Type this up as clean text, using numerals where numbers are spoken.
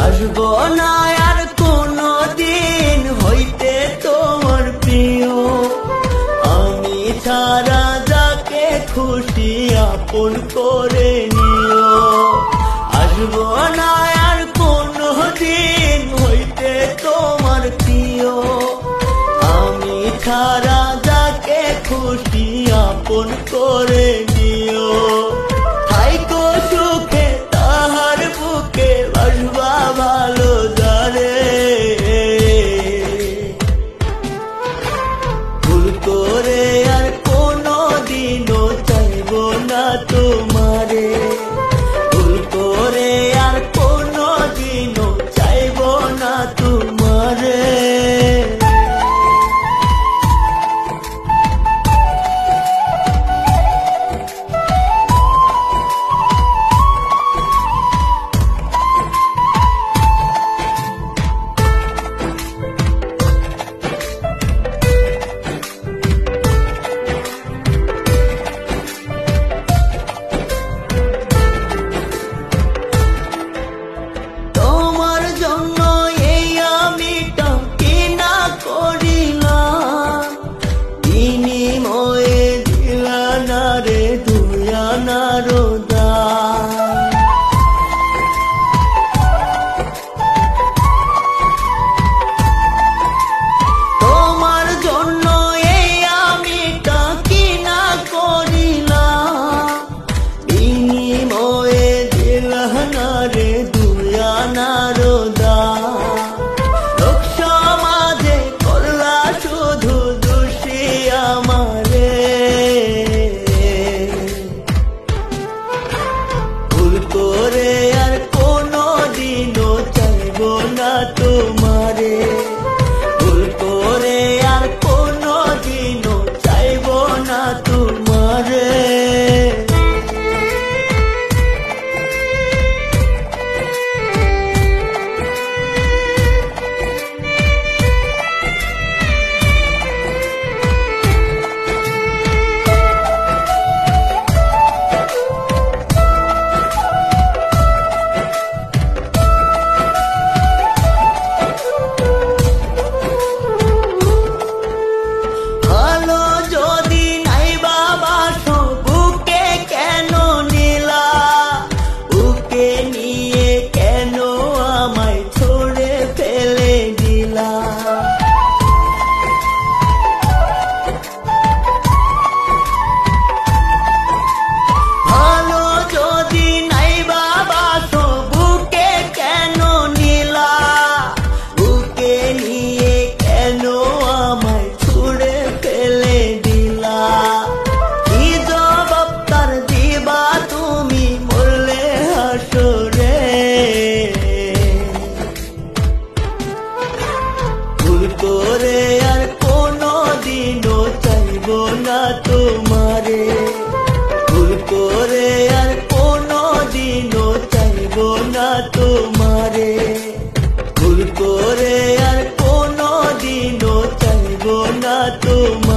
আসবো না আর কোনো দিন হইতে তোমার প্রিয়, আমি ছাড়া যাকে খুশি আপন করে নিও। আসবো না আর কোনো দিন হইতে তোমার প্রিয়, আমি ছাড়া যাকে খুশি আপন করে নিও। থাইকো সুখে তাহার বুকে বাসবা ভালো যারে, ভুল করে আর কোনো দিনও চাইব না তোমারে, ভুল করে আর কোনো দিনও চাইব না তোমারে। তোমার জন্য এই আমি কিনা করিলাম, বিনিময়ে দিলা না রে দুয়ানার দান। লোক সমাজে করলা শুধু দোষী আমারে, ভুল করে আর কোনো দিনও চাইব না তোমারে, ভুল করে আর কোনো দিনও চাইব না তোমারে। ভুল করে আর কোনো দিনও চাইব না তোমারে, ভুল করে আর কোনো দিনও চাইব না তোমারে, ভুল করে আর কোনো দিনও চাইব না তোমারে।